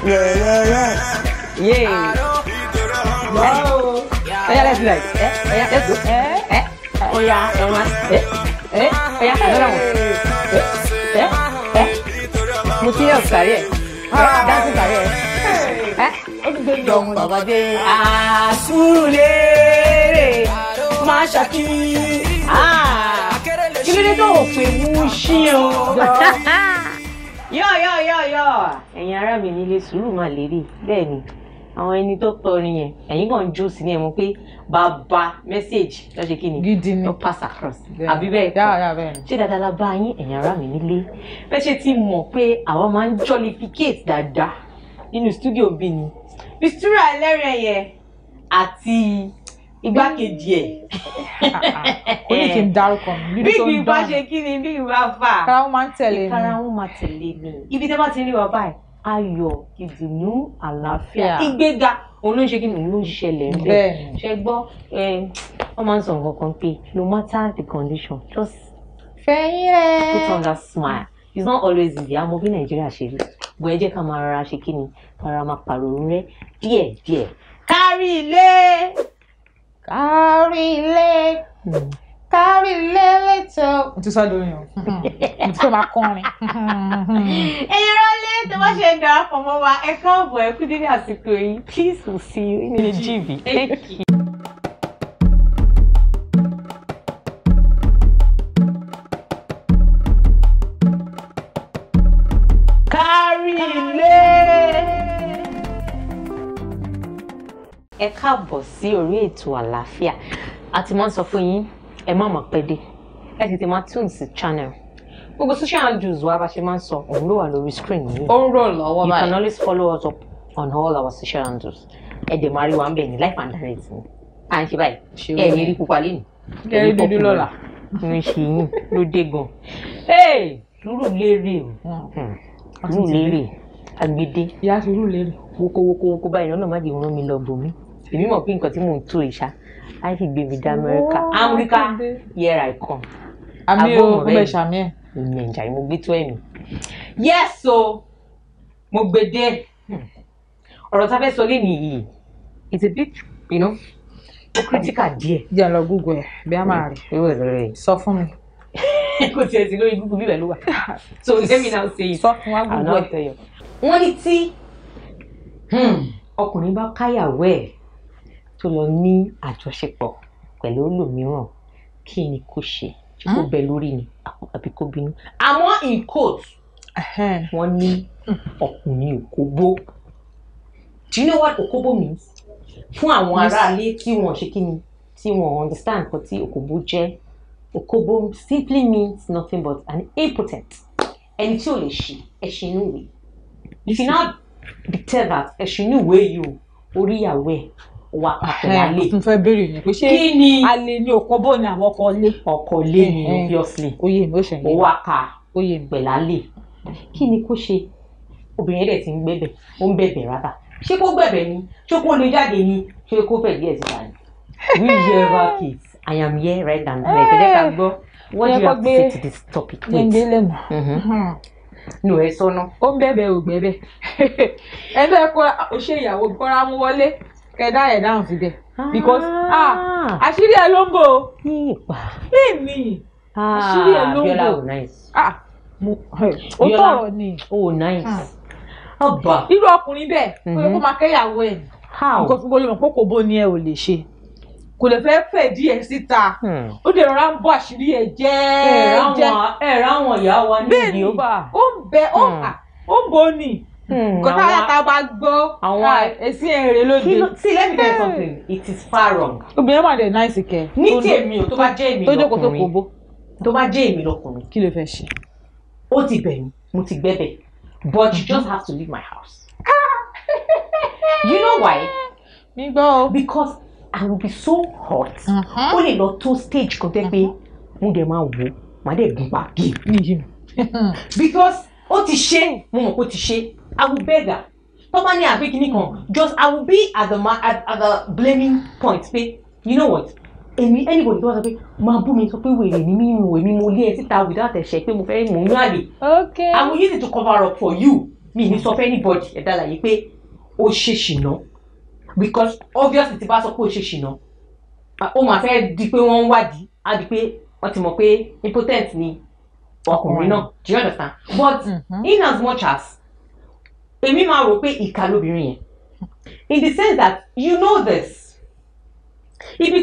Yeah. Wow. Yeah, let's do it. Yeah, let's go. Oh yeah, another one. Music career. Dancing career. Dong baba de asule mashaki. Kí ló dé tó pè mú ṣí o. Yo. Ẹ̀yin ará mi nílé sùúrù máa lérè. Bẹ́ẹ̀ ni. Àwọn ẹni tó kọrin yẹn ẹ̀yin kàn jó sí ní ẹ mọ̀ pé bàbá message ló ṣe kí ni gidi ni ló pass across àbí bẹ́ẹ̀ kọ́ ṣé dáadáa la bá yín ẹ̀yin ará mi nílé bẹ́ẹ̀ ṣe ti mọ̀ pé àwọn máa ń jollificate dáadáa nínú studio bí ni Mistura ẹlẹ́rìn yẹn àti igbákejì ẹ̀ ó ní kí n dárúkọ mi bí kì í bá ṣe kí ni bí kì í bá fà kára wọn máa ń tẹ̀lé mi kára wọn máa tẹ̀lé mi ibi tẹ́ bá ti rí wa báyìí ayọ̀ ìdùnnú àlàáfíà ìgbéga òun ló ń ṣe kí ni òun ló ń ṣẹlẹ̀ ń bẹ̀ ṣe gbọ́ wọ́n máa ń sọ nǹkan kan pé no matter the condition just put on that smile it's not always easy àmọ́ bí Nàìjíríà ṣe rí bó ẹ jẹ́ ká máa rárá ṣe kí ni kára máa pàrọ̀ rẹ díẹ̀díẹ̀ kárí ilé lẹ́tọ̀. Mo ti sọ lórí o. Mo ti fẹ́ máa kọrin. Ẹ̀yin rọ́lé tó bá ṣe darapọ̀ mọ́ wa ẹ káàbọ̀ ẹ kú dédé àsìkò yìí. Peace will see you in the GB. Thank you. Kárí ilé. Ẹ káàbọ̀ sí orí ètò àlàáfíà. A ti máa ń sọ fún yín ẹ má mọ̀ pẹ́ dé ẹ tètè máa tune sí channel gbogbo social handles wa bá ṣe máa ń sọ òun ló wà lórí screen yìí ó ń rò lọ́wọ́ báyìí you can always follow us up on all our social handles ẹ dẹ̀ máa rí wa ń bẹ̀ ní life and direct ni à ń ṣe báyìí ẹ ní rí pupa lẹ́nu ẹ rí dúdú lọ́la ní ṣe yín ló dé gan sùúrù lérè o sùúrù lérè agbede ìyá sùúrù lérè woko báyìí lọ́nà má di ìran mi lọ bòmí èmi mọ̀ pé nǹkan tí mò ń tó ìṣá I should be with America. Here I come. Àmì o, mo bẹ ṣàmì ẹ. Ìyẹn ìjà mo gbé tó ẹ̀mí. Yes o, mo gbé dé. Ọ̀rọ̀ tá fẹ́ sọ lé nìyí. It's a bit, critical díẹ̀. Jẹ́ lọ Google ẹ̀ bí a máa rí. Sọ fún mi. Kò tiẹ̀ sí lórí Google bíbẹ̀ ló wà. So let me now say it. Sọ fún wa Google ẹ̀. Wọ́n ní tí ọkùnrin bá káyàwó ẹ̀ tó lọ ní àjọṣepọ̀ pẹ̀lú olómìíràn kí ni kó ṣe ṣé kó bẹ lórí ni àbí kó bínú àmọ́ in quote wọ́n ní ọkùnrin òkóbó do you know what òkóbó means fún àwọn aráalé tí wọ́n ṣe kí ni tí wọ́n understand nǹkan tí òkóbó jẹ́ òkóbó simply means nothing but an impotent ẹni tí ò lè ṣe ẹṣin inú ìwé if you now declare that ẹṣin inú ìwé yìí orí ìyàwó ẹ̀ wà pàtàkì alẹ́. Mo fẹ́ béèrè ni pé ṣé alẹ́ ní òkóbó ni àwọn ọkọ lé ni obviously oyè mi ó ṣe ó wá ka oyè pẹ̀lú alẹ́ kí ni kó ṣe obìnrin dẹ̀ ti ń gbẹ̀bẹ̀ ó ń bẹ̀bẹ̀ rárá ṣé kó gbẹ̀bẹ̀ ni ṣé kó lè jáde ni ṣé kó fẹ̀ díẹ̀ síta ni. We hear kids I am here right and right ẹ jẹ́ ká gbọ́ what do you have to say to this topic. nù ẹ sọnà. ó ń bẹ̀bẹ̀ ò gbẹ̀bẹ̀ ẹ fẹ́ kó o ṣe ìyàwó kọ́ra mú wọlé kẹdá ẹ dáhùn sí dẹ because àṣírí ẹ ló ń bò ó bẹ́ẹ̀ni àṣírí ẹ ló ń bò ó tọrọ ni nice ọba irú ọkùnrin bẹ́ẹ̀ kó yẹ kó máa kẹ́yàwó ẹ̀ nǹkan fún bọ́lọ́mọ kó kò bó ni ẹ ò lè ṣe kò lè fẹ́ fẹ̀ díẹ̀ síta ó dẹ̀ rọra ń bọ́ àṣírí ẹ jẹ́ ráwọn ìyá wa níbi ó bá ó ń bẹ ó ń bò ní kọ́tà yàtà bá gbọ́ àwọn èsì èrè lóde. See, let me tell you something. It is far wrong. Obìnrin máa dẹ̀ náìsì kẹ́. Ní tèmi o tó bá jẹ́ èmi lọkùnrin tó bá jẹ́ èmi lọkùnrin kí ló fẹ́ ṣe. Ó ti bẹ̀ mí mo ti gbẹ́bẹ̀ but you just have to leave my house. You know why? Mi gbọ́ o. Because I will be so hot. Ó lè lọ tó stage kan tẹ́ pé mo dẹ̀ máa wò má dẹ̀ gùn pa kí. Because ó ti ṣe mo mọ̀ pé ó ti ṣe. I will beg her. Tọ́ba ní àbí kìíní kan, just I will be at the blaming point pé you know what? Anybody tó wá sọ pé máa bú mi sọ pé wèrè ní mímu èmi mo lé ẹ síta without ẹ̀ṣẹ̀ pé mo fẹ́ mò ń yàlè. Okay. I will use it to cover up for you mi ní sọ fẹ́ anybody ẹ̀dá láyé pé ó ṣe ṣìnà because obviously tí bá sọ pé ó ṣe ṣìnà ó máa fẹ́ di pé wọ́n ń wádìí á di pé wọ́n ti mọ̀ pé impotent ni ọkùnrin náà do you understand but in as much as èmi máa rò pé ìkà lóbìnrin yẹn in the sense that you know this ibi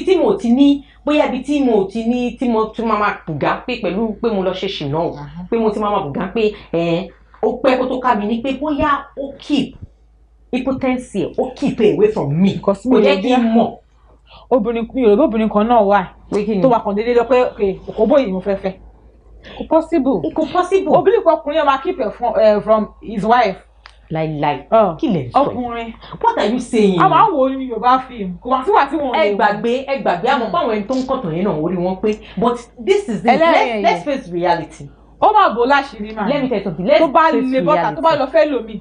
tí mo ti ní bóyá ibi tí mo ti ní tí mo tún máa bùgá pé pẹ̀lú pé mo lọ ṣe ṣìnà o pé mo ti máa bùgá pé ó pẹ́ kó tó ká mi ní pé bóyá ó keep impotency ó keep away from me kò jẹ́ kí n mọ̀. obìnrin kan náà wà tó wà kàn déédéé lọ pé òkòbó yìí mo fẹ́ fẹ́ kò possible obìnrin kan ọkùnrin yẹn máa keep from his wife. láìláì kí lè sọ ọkùnrin what are you saying. a máa ń wo ní Yorùbá fíìmù kò wá síwá tí wọn lè wò. ẹ gbàgbé àmọ́ pé àwọn ẹni tó ń kọ̀tàn yẹn náà orí wọn pé but this is it let's face reality. ó máa bò láṣìírí máa. let me tell you something let's face reality. tó bá lè bọ́tà tó bá lọ fẹ́ lòmí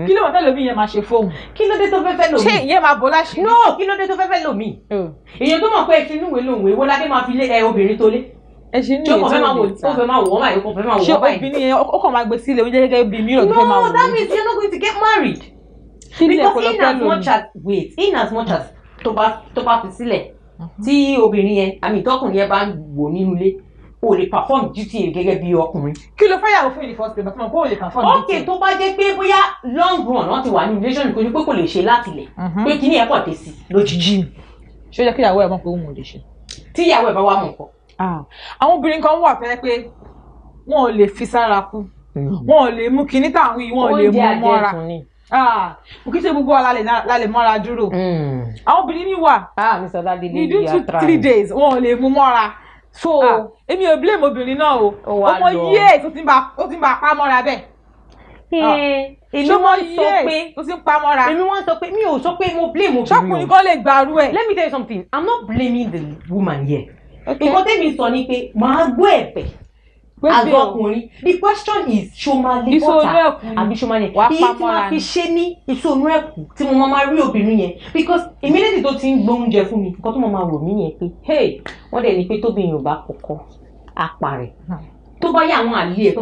kí ló fẹ́ lòmí yẹn máa ṣe fóun. kí ló dé tó fẹ́ lòmí. ṣé ìyẹn máa bò láṣìírí. no kí ló dé tó fẹ́ lòmí. èèyàn tó mọ̀ pé tinúwèé lòun èwo ládé máa fi lé obìnrin tó lé. ẹṣin ní èyí tó lè ta ó fẹ́ máa wọ̀ ọ́ báyìí ó fẹ́ máa wọ̀ ọ́ báyìí. ṣé obìnrin yẹn ó kàn máa gbé sílẹ̀ oúnjẹ gẹ́gẹ́ bíi mìíràn tó fẹ́ máa wọ̀. no that means you're not going to get married. because in as much as tó bá fi sílẹ̀ tí obìnrin yẹn àmì ìtọ́kùnrin yẹn bá ń wò nínú ilé o lè perform duty gẹ́gẹ́ bí ọkùnrin. kí ló fẹ́ yàwó fún ìdí first place bàtí mo kó o lè perform duty. ok tó bá jẹ́ pé bóyá long run wọ́n ti wà ní relation kò ní pé kò lè ṣe láti lẹ̀ pé kí ni ẹ̀ pọ̀ dé sí lójijì. ṣé ó yẹ kí ìyàwó ẹ̀ mọ̀ pé òun ò lè ṣe. tí ìyàwó ẹ̀ bá wà mọ̀ nǹkan. àwọn obìnrin kan wà fẹ́ pé wọn ò lè fi sára kú wọn ò lè mú kinní táwọn yìí wọn ò lè mú mọ́ra mo kí ṣe gbogbo wa la lè mọ́ra dúró àwọn obìnrin mi wà ní 2 to 3 days wọn ò lè mú mọ́ra so èmi ò blame obìnrin náà o ọmọ yíyẹ tó ti ń bá pa mọ́ra bẹ́ẹ̀ èmi wọ́n sọ pé tó ti ń pa mọ́ra èmi wọ́n sọ pé mi ò sọ pé mo blame obìnrin o ṣọkùnrin kan lè gbàrú ẹ̀. let me tell you something I'm not blaming the woman here nǹkan tẹ́mi sọ ni pé màá gbọ́ ẹ̀bẹ̀ àgọ́kùnrin the question is ṣomali bọ́tà àbí ṣomali èyí tí wọ́n fi ṣe ní ìṣònú ẹ̀kú tí mo máa rí obìnrin yẹn because immediately tó ti ń gbé oúnjẹ fún mi nǹkan tó máa rò mí yẹn pé hey wọ́n dẹ̀ ní pé tóbìnrin ò bá kọ̀kọ́ apá rẹ̀ tó bá yá àwọn àlè ẹ̀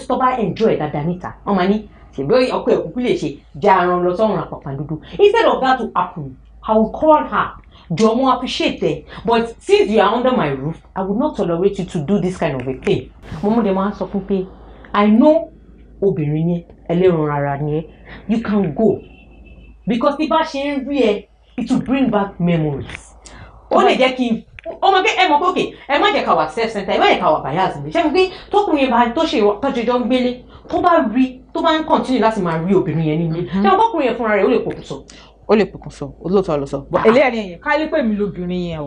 tó bá enjoy dáadáa níta wọ́n máa ní ṣèbí ọkọ ẹ̀kúkú lè ṣe já aran lọ sọ́run àpàpà dúdú instead of that to happen I will call her Jomo appreciate it but since you are under my roof I would not tolerate you to do this kind of a thing. Momo de máa sọ fún pé I know obìnrin yẹn ẹlẹ́ran ara ni ẹ you can go because tí bá ṣe ń rí ẹ it will bring back memories. ó lè jẹ́ kí n ọmọ pé ẹ mọ̀ pé òkè ẹ má jẹ́ ká wà self center ẹ má jẹ́ ká wà bias ní ṣé mo pé tọkùnrin bá tó ṣe tọ́jọ́jọ́ ń gbélé tó bá ń continue láti máa rí obìnrin yẹn nílé ṣé mo bọ́kùnrin yẹn fúnra rẹ̀ ó lè pokùnso. ó lè pokùnso olóòótọ́ lọ sọ eléyàrí yẹn ká lè pè mí lóbìnrin yẹn o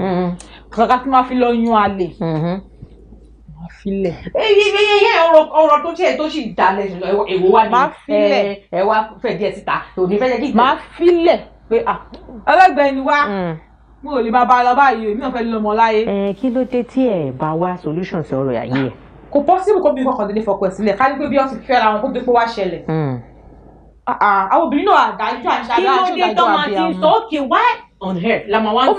kàkà tí máa fi lọ yún àlè máa filẹ̀. ọ̀rọ̀ tó tiẹ̀ tó sì dalẹ̀ èwo wá ní ẹ wá fẹ́ díẹ̀ síta òní fẹ́ jẹ́ kí. máa filẹ̀ pé ọlọ́gbẹ́ ni wá mo ò lè máa bá a lọ báyìí èmi náà fẹ́ lọ́mọ láyé. kí ló dé tí ẹ bá wá solution sí ọ̀rọ̀ ayé ẹ. kò possible kó bí kọkàn dédé fọkọ ẹ sílẹ̀ ká ní pé bí wọ́n ti fẹ́ ra wọn kó tó pé wá ṣẹlẹ̀. àwọn obìnrin náà àdájọ́ àṣàdájọ́ àbí àwọn. kí ló dé tó máa ti sọ okay why on earth lama one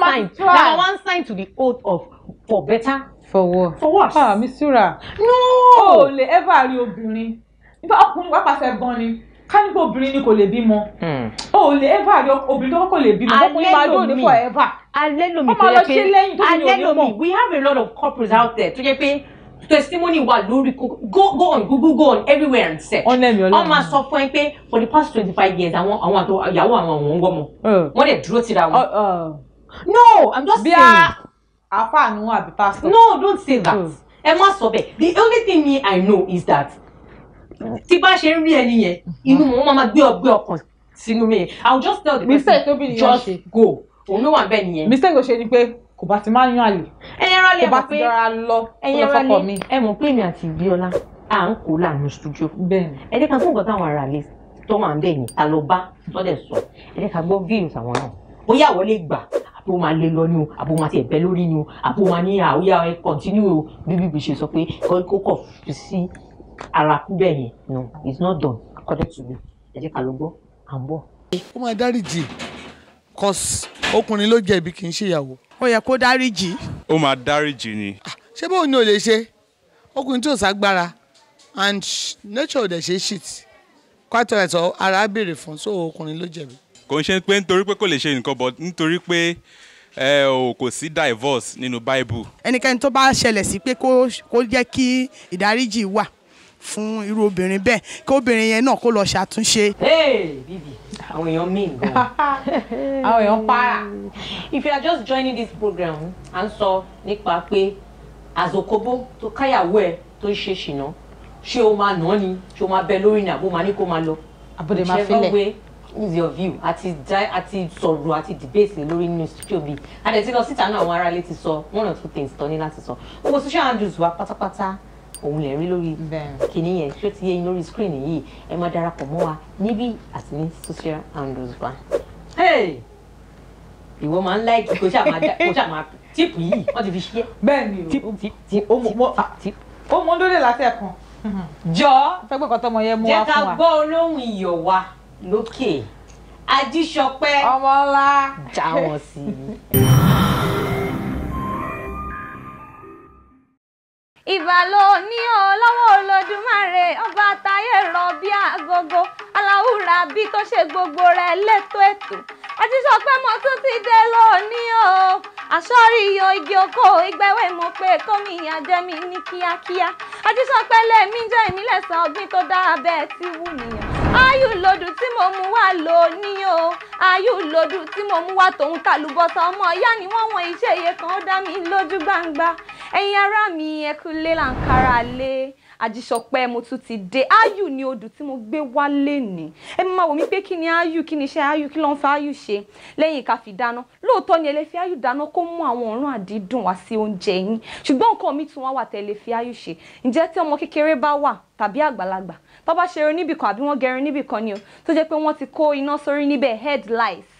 sign to the oath of for better. For what? For what? Misura. No. O lè ever rí obìnrin. Nípa ọkùnrin wá pàṣẹ gan ni. Ká ní pé obìnrin ni kò lè bímọ. O lè ever rí obìnrin tó kò lè bímọ. Ọkùnrin máa dúró ní forever. Alẹ́ lomi tó yẹ pé we have a lot of couples out there tó yẹ pé testimony wà lórí go on Google go on everywhere and search. Wọ́n máa sọ fún ẹ pé for the past 25 years àwọn ìyàwó àwọn wọ́n wọ́n dẹ̀ dúró tira wọn. No, I'm just saying. Àfààní wọn àbí pastor. No, don't say that. Ẹ má sọ bẹ́ẹ̀. The only thing me I know is that tí bá ṣe ń rí ẹni yẹn inú wọn máa gbé ọkàn sínú mi. I will just tell the person just go. Òun ló wà bẹ́ẹ̀ nìyẹn. Mistake ló ṣe ni pé kò bá ti máa ń yan àlè. Ẹyẹ rálẹ̀ mọ̀ pé ẹyẹ rálẹ̀ ẹ mọ̀ pé èmi àti Bíọ́lá à ń kó láàánú studio. Bẹ́ẹ̀ni. Ẹ jẹ́ ká fún nǹkan táwọn ará lè tó wà ń bẹ̀ ní ta ló bá tọ́lẹ̀ sọ. Ẹ jẹ́ ká gbọ́ views àwọn náà. Bóyá àwọn lè gbà àbò máa lé lọ ní o àbò máa ti ẹ̀bẹ́ lórí ni o àbò máa ní àwòyá ẹ continue o bíbí ṣe sọ pé kó kọ̀ fi sí ara kú bẹ́ẹ̀ yẹn no it's not done according to me ẹ jẹ́ ká lọ gbọ́ à ń bọ̀. ó máa dáríjì cause ọkùnrin ló jẹ̀bi kì í ṣe ìyàwó. ó yẹ kó dáríjì. ó máa dáríjì ni. ṣé bóun ni ò lè ṣe ọkùnrin tí ò ságbára and nature ò dẹ̀ ṣe shit quite right ọ ara béèrè fún so ọkùnrin ló jẹ̀bi. kò ń ṣe pé nítorí pé kò lè ṣe nǹkan but nítorí pé kò sí divorce nínú Bible. ẹnikẹ́ni tó bá ṣẹlẹ̀ sí pé kó jẹ́ kí ìdáríjì wà fún irú obìnrin bẹ́ẹ̀ kí obìnrin yẹn náà kó lọ ṣàtúnṣe. Bíbí àwọn èèyàn mean gan. àwọn èèyàn para. If you are just joining this program à ń sọ nípa pé àzòkóbó tó káyàwó ẹ tó ń ṣe ṣìnà ṣé o máa nà án ni ṣé o máa bẹ lórí ni àbó máa ní kó máa lọ. àbúdé máa filẹ̀. whichever way is your view àti sọ̀rọ̀ àti debate lórí nínú studio bíi àdẹ̀tí lọ síta náà àwọn aráalé ti sọ one or two things tán ní láti sọ gbogbo social handles wa pátápátá òun lè rí lórí kìnìún yẹn tí ó ti yé yín lórí screen yìí ẹ máa darapọ̀ mọ́ wa níbí àti ní social handles wa. ìwọ máa ń láìkì kó ṣàmà tíìpù yìí wọ́n ti fi ṣe. bẹ́ẹ̀ni ó mọ lóde láti ẹ̀kan. jọ fẹ́ gbọ́dọ̀ tọmọ yẹn mú wa fún wa. jẹ́ ká gbọ́ olóhùn iyọ̀ wa lókè Ajíṣọpẹ́ ọmọ ńlá já wọn sí i. ìbàlò ní ọlọ́wọ́ Olódùmarè ọba táyé rọ bí agogo aláwùrà bí tó ṣe gbogbo rẹ̀ létò ètò Ajíṣọpẹ́ mo tún ti dé lónìí o àsọ̀rí iyọ̀ igi oko ìgbẹ́wé mo pé kómi àjẹmí ní kíákíá Ajíṣọpẹ́ lèmi jẹ́ ìmílẹ̀sán ọ̀gbìn tó dára bẹ́ẹ̀ tí wù nìyàn ayù lòdù tí mo mú wá lónìí o ayù lòdù tí mo mú wá tòun tàlùbọ́sà ọmọ ìyá ni wọ́n wọ̀n iṣẹ́ iye kan ó dá mi lójú gbangba ẹ̀yin ará mi ẹ kú lé làǹkàrà lé Ajíṣọpẹ́ mo tún ti dé ayù ni odù tí mo gbé wálé ní ẹ máa wò mí pé kí ni ayù kí ni iṣẹ́ ayù kí ló ń fa ayù ṣe lẹ́yìn ká fi dáná lóòótọ́ ni ẹ lè fi ayù dáná kó mú àwọn òórùn àdídùn wá sí oúnjẹ yín ṣùgbọ́n nǹkan mi tún wá wà tẹ́ lè fi ayù ṣe ǹjẹ́ tí ọmọ kékeré bá wà tàbí àgbàlagbà tó bá ṣerun níbìkan àbí wọ́n gẹrun níbìkan ni o tó jẹ́ pé wọ́n ti kó iná sórí níbẹ̀ head lice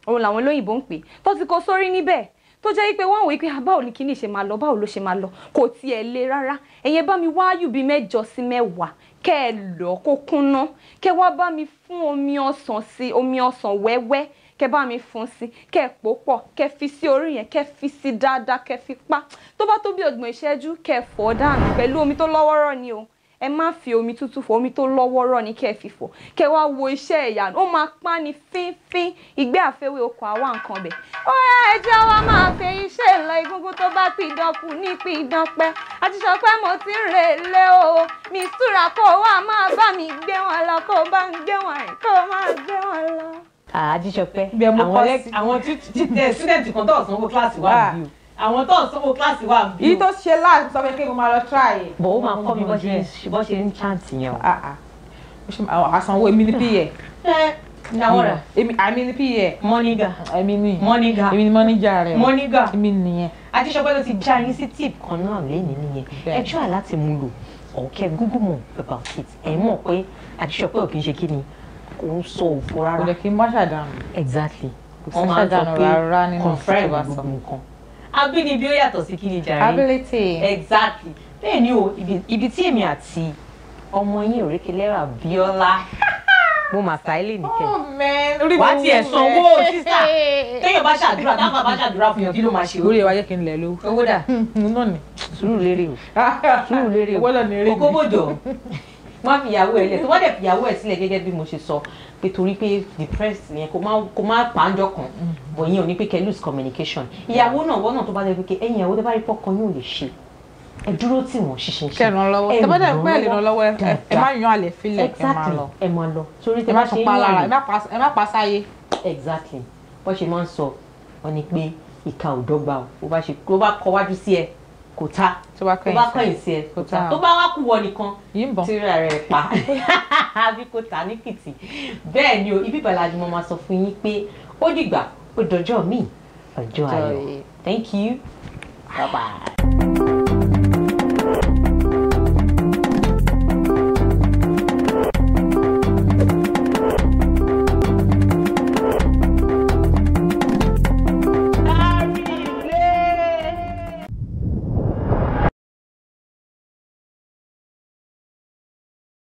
òun làwọn olóyìnbó ń pè tó ti kó sórí níbẹ̀ tó jẹ́ pé wọ́n wò pé báwo ni kíní ṣe máa lọ báwo ló ṣe máa lọ kò tiẹ̀ le rárá ẹ̀yin bá mi wá ayù bíi 8 sí 10 kẹ́ ẹ lọ kó kúnná kẹ́ wá bá mi fún omi ọsàn sí omi ọsàn wẹ́wẹ́ kẹ́ bá mi fún sí kẹ́ pò pọ̀ kẹ́ fi sí orí yẹn kẹ́ fi sí dáadáa kẹ́ fi pa tó bá tó bí 30 ìṣẹ́jú kẹ́ fọ̀ dànù pẹ̀lú omi tó lọ́wọ́rọ́ ni o ẹ má fi omi tútù fọ omi tó lọ́wọ́rọ́ ni kẹ́ fi fọ̀ kẹ́ wá wo iṣẹ́ ìyanu ó máa pa ní fínfín ìgbé àfẹ́wé okò àwa nǹkan bẹ̀. ó yá ẹjẹ́ wa máa fẹ́ iṣẹ́ ìlọ egungun tó bá pidán kù ní pidán pẹ́ Ajíṣọpẹ́ mo ti ń relé o mistura kó wá máa bá mi gbé wọn lọ kó bá ń gbé wọn rìn kó máa gbé wọn lọ. Ajíṣọpẹ́ àwọn student kan tó sanwó kíláàsì wà bí o àwọn tó sanwó kíláàsì wà bí o. èyí tó ṣe láti sọ pé kí mo máa lọ try ẹ̀. bọ̀ ó máa kọ́ mi bọ́ ṣe ń chant yẹn o. àsanwó èmi ní píyẹ. Àwọn rẹ̀. Èmi ní píyẹ. Mọ́nígà. Èmi ní. Mọ́nígà. Èmi ní mọ́nígà rẹ̀. Mọ́nígà. Èmi nìyẹn. Ajíṣọpẹ́ ló ti já yín sí tip kan náà lẹ́yìn nìyẹn. Ẹ try láti mú lò ọ̀kẹ́ Google more about it. Ẹ mọ̀ pé Ajíṣọpẹ́ ò kì í ṣe kí ni kò ń sọ òfò rárá. Kò lè kí n má ṣàdánù. Exactly. Kò sí ṣàdánù rárá nínú confirm gbogbo nǹkan. Abínibí ó yàtọ̀ sí kí ni jàre. Ability. Exactly. Bẹ́ẹ̀ ni o ibi tí èmi àti ọmọ yín Òrékelẹ́rà Bíọ́lá mo mà sáílì nìkẹ́. wàá tiẹ̀ sanwó sísà téèyàn bá ṣàdúrà táwọn bá ṣàdúrà fún yàn kí ló máa ṣe. orí ẹ̀ wá jẹ́ kí n lẹ̀ lówó. owó dà. náà ni. sùúrù lérè o sùúrù lérè o owó lọ ní eré mi. okòbòjò wọ́n fi ìyàwó ẹ̀ lẹ̀ tó wọ́n dẹ̀ fi ìyàwó ẹ̀ sílẹ̀ gẹ́gẹ́ bí mo ṣe sọ pé torí pé depressed yẹn kò má pàǹjọ kan bọ̀ yẹn ò ní pé kẹ́ lose communication. ìyàwó náà wọ́n náà tó bá dẹ̀ pé ẹ̀yin ìyàwó tó bá rí pọ́kàn yóò lè ṣe ẹ dúró tí wọn ṣiṣẹ́ ṣe kẹràn lọ́wọ́ tẹ bá dẹ pẹ lè ràn lọ́wọ́ ẹ má yan àlè filẹ ẹ má lọ ẹ má lọ torí tẹ bá ṣe ń lára ẹ má pa sáyé. exactly bó ṣe máa ń sọ wọn ni pé ìka ò dọ́gba o bó bá kọ wájú sí ẹ kò ta tó bá kọ̀yìn sí ẹ kò ta tó bá wá kú wọ nìkan tíra rẹ pa àbí kò ta ní kìtì bẹ́ẹ̀ ni o ibi ìbàlá ni mo máa sọ fún yín pé ó dìgbà ó dọjọ́ míì ọjọ́ ayọ̀ thank you bye bye.